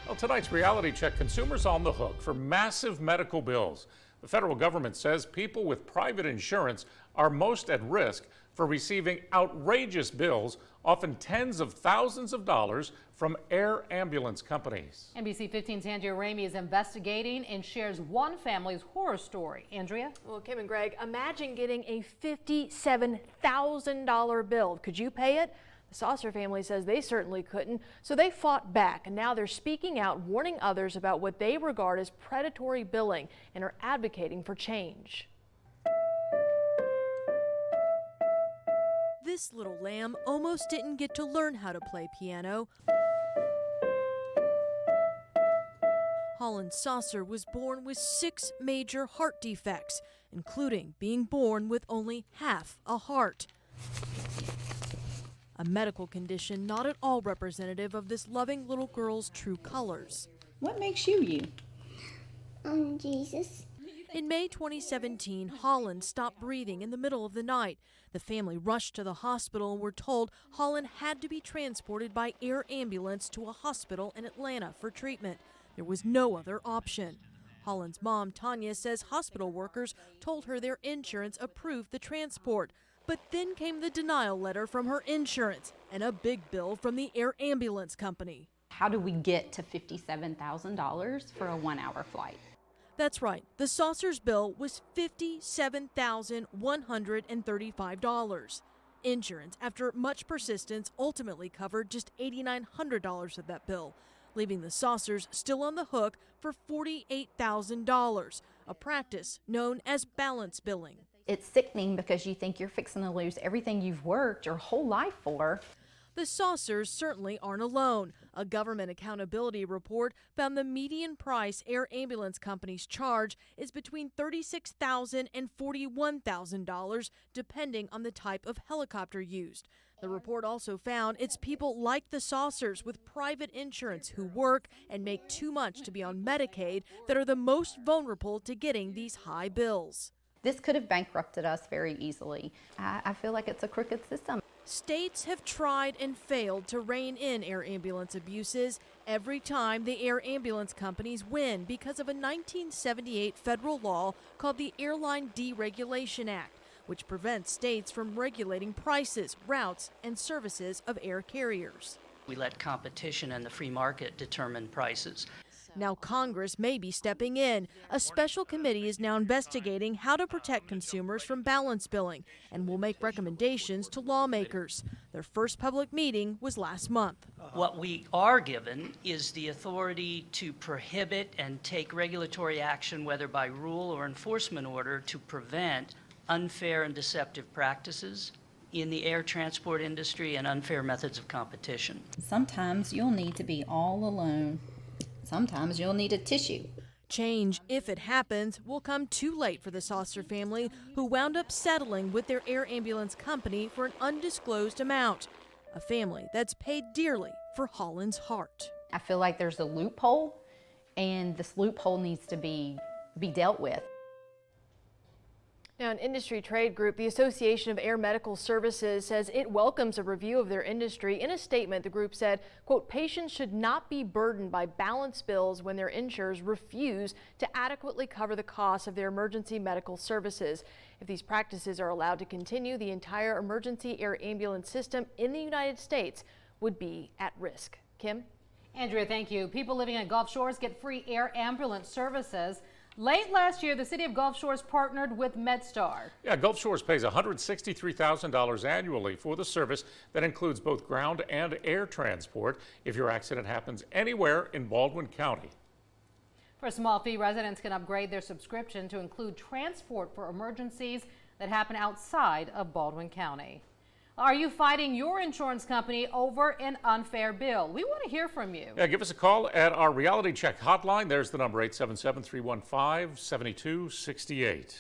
Well, tonight's reality check, consumers on the hook for massive medical bills. The federal government says people with private insurance are most at risk for receiving outrageous bills, often tens of thousands of dollars, from air ambulance companies. NBC 15's Andrea Ramey is investigating and shares one family's horror story. Andrea? Well, Kim and Greg, imagine getting a $57,000 bill. Could you pay it? The Saucer family says they certainly couldn't, so they fought back, and now they're speaking out, warning others about what they regard as predatory billing and are advocating for change. This little lamb almost didn't get to learn how to play piano. Holland Saucer was born with 6 major heart defects, including being born with only half a heart. A medical condition not at all representative of this loving little girl's true colors. What makes you you? Jesus. In May 2017, Holland stopped breathing in the middle of the night. The family rushed to the hospital and were told Holland had to be transported by air ambulance to a hospital in Atlanta for treatment. There was no other option. Holland's mom, Tanya, says hospital workers told her their insurance approved the transport. But then came the denial letter from her insurance and a big bill from the air ambulance company. How do we get to $57,000 for a 1-hour flight? That's right. The Saucer's bill was $57,135. Insurance, after much persistence, ultimately covered just $8,900 of that bill, leaving the Saucers still on the hook for $48,000, a practice known as balance billing. It's sickening because you think you're fixing to lose everything you've worked your whole life for. The Saucers certainly aren't alone. A government accountability report found the median price air ambulance companies charge is between $36,000 and $41,000, depending on the type of helicopter used. The report also found it's people like the Saucers with private insurance who work and make too much to be on Medicaid that are the most vulnerable to getting these high bills. This could have bankrupted us very easily. I feel like it's a crooked system. States have tried and failed to rein in air ambulance abuses. Every time the air ambulance companies win because of a 1978 federal law called the Airline Deregulation Act, which prevents states from regulating prices, routes, and services of air carriers. We let competition and the free market determine prices. Now Congress may be stepping in. A special committee is now investigating how to protect consumers from balance billing and will make recommendations to lawmakers. Their first public meeting was last month. What we are given is the authority to prohibit and take regulatory action, whether by rule or enforcement order, to prevent unfair and deceptive practices in the air transport industry and unfair methods of competition. Sometimes you'll need to be all alone. Sometimes you'll need a tissue. Change, if it happens, will come too late for the Saucer family, who wound up settling with their air ambulance company for an undisclosed amount. A family that's paid dearly for Holland's heart. I feel like there's a loophole, and this loophole needs to be dealt with. Now, an industry trade group, the Association of Air Medical Services, says it welcomes a review of their industry. In a statement, the group said, quote, patients should not be burdened by balance bills when their insurers refuse to adequately cover the costs of their emergency medical services. If these practices are allowed to continue, the entire emergency air ambulance system in the United States would be at risk. Kim? Andrea, thank you. People living in Gulf Shores get free air ambulance services. Late last year, the city of Gulf Shores partnered with MedStar. Yeah, Gulf Shores pays $163,000 annually for the service that includes both ground and air transport if your accident happens anywhere in Baldwin County. For a small fee, residents can upgrade their subscription to include transport for emergencies that happen outside of Baldwin County. Are you fighting your insurance company over an unfair bill? We want to hear from you. Yeah, give us a call at our Reality Check hotline. There's the number, 877-315-7268.